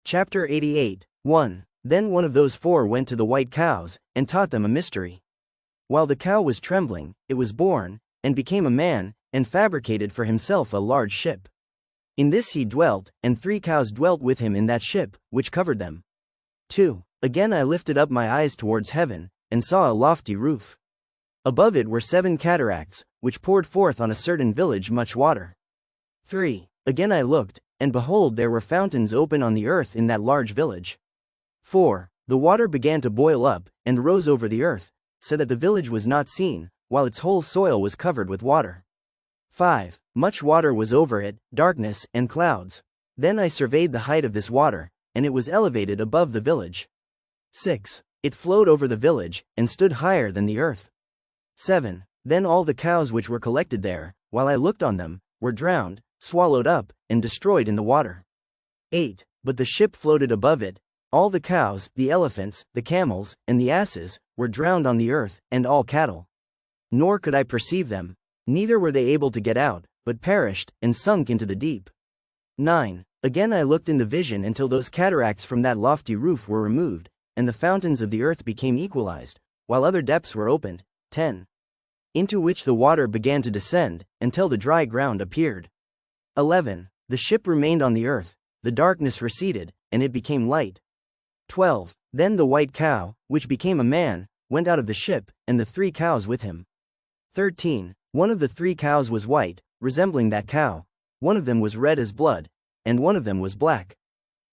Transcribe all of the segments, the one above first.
Chapter 88. 1. Then one of those four went to the white cows, and taught them a mystery. While the cow was trembling, it was born, and became a man, and fabricated for himself a large ship. In this he dwelt, and 3 cows dwelt with him in that ship, which covered them. 2. Again I lifted up my eyes towards heaven, and saw a lofty roof. Above it were 7 cataracts, which poured forth on a certain village much water. 3. Again I looked, and behold there were fountains open on the earth in that large village. 4. The water began to boil up, and rose over the earth, so that the village was not seen, while its whole soil was covered with water. 5. Much water was over it, darkness, and clouds. Then I surveyed the height of this water, and it was elevated above the village. 6. It flowed over the village, and stood higher than the earth. 7. Then all the cows which were collected there, while I looked on them, were drowned, swallowed up, and destroyed in the water. 8. But the ship floated above it. All the cows, the elephants, the camels, and the asses, were drowned on the earth, and all cattle. Nor could I perceive them, neither were they able to get out, but perished, and sunk into the deep. 9. Again I looked in the vision until those cataracts from that lofty roof were removed, and the fountains of the earth became equalized, while other depths were opened. 10. Into which the water began to descend, until the dry ground appeared. 11. The ship remained on the earth, the darkness receded, and it became light. 12. Then the white cow, which became a man, went out of the ship, and the 3 cows with him. 13. One of the 3 cows was white, resembling that cow. One of them was red as blood, and one of them was black.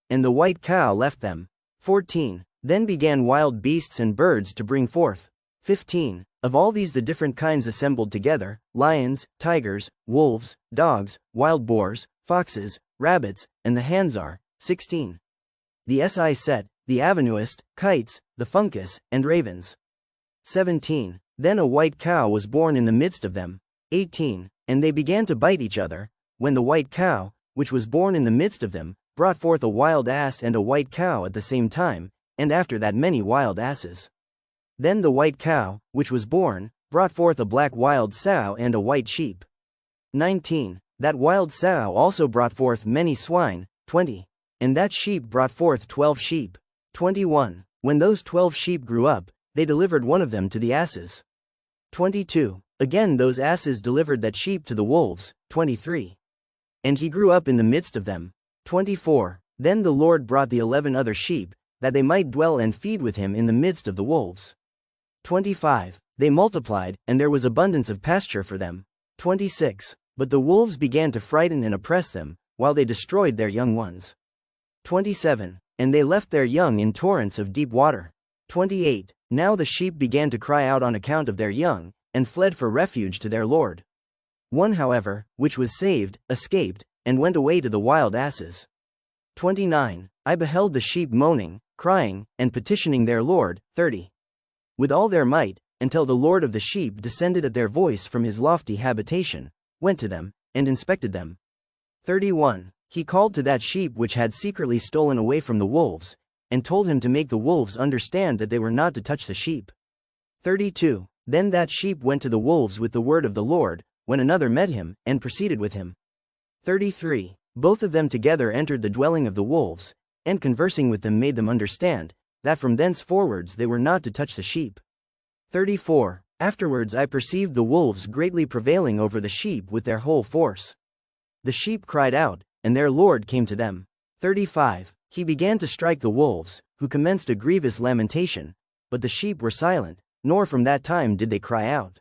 And the white cow left them. 14. Then began wild beasts and birds to bring forth. 15. Of all these the different kinds assembled together, lions, tigers, wolves, dogs, wild boars, foxes, rabbits, and the hanzar. 16. The set, the avenuist, kites, the funcus, and ravens. 17. Then a white cow was born in the midst of them. 18. And they began to bite each other, when the white cow, which was born in the midst of them, brought forth a wild ass and a white cow at the same time, and after that many wild asses. Then the white cow, which was born, brought forth a black wild sow and a white sheep. 19. That wild sow also brought forth many swine. 20. And that sheep brought forth 12 sheep. 21. When those 12 sheep grew up, they delivered one of them to the asses. 22. Again those asses delivered that sheep to the wolves. 23. And he grew up in the midst of them. 24. Then the Lord brought the 11 other sheep, that they might dwell and feed with him in the midst of the wolves. 25. They multiplied, and there was abundance of pasture for them. 26. But the wolves began to frighten and oppress them, while they destroyed their young ones. 27. And they left their young in torrents of deep water. 28. Now the sheep began to cry out on account of their young, and fled for refuge to their Lord. One however, which was saved, escaped, and went away to the wild asses. 29. I beheld the sheep moaning, crying, and petitioning their Lord. 30. With all their might, until the Lord of the sheep descended at their voice from his lofty habitation, went to them, and inspected them. 31. He called to that sheep which had secretly stolen away from the wolves, and told him to make the wolves understand that they were not to touch the sheep. 32. Then that sheep went to the wolves with the word of the Lord, when another met him, and proceeded with him. 33. Both of them together entered the dwelling of the wolves, and conversing with them made them understand, that from thenceforwards they were not to touch the sheep. 34. Afterwards I perceived the wolves greatly prevailing over the sheep with their whole force. The sheep cried out, and their Lord came to them. 35. He began to strike the wolves, who commenced a grievous lamentation, but the sheep were silent, nor from that time did they cry out.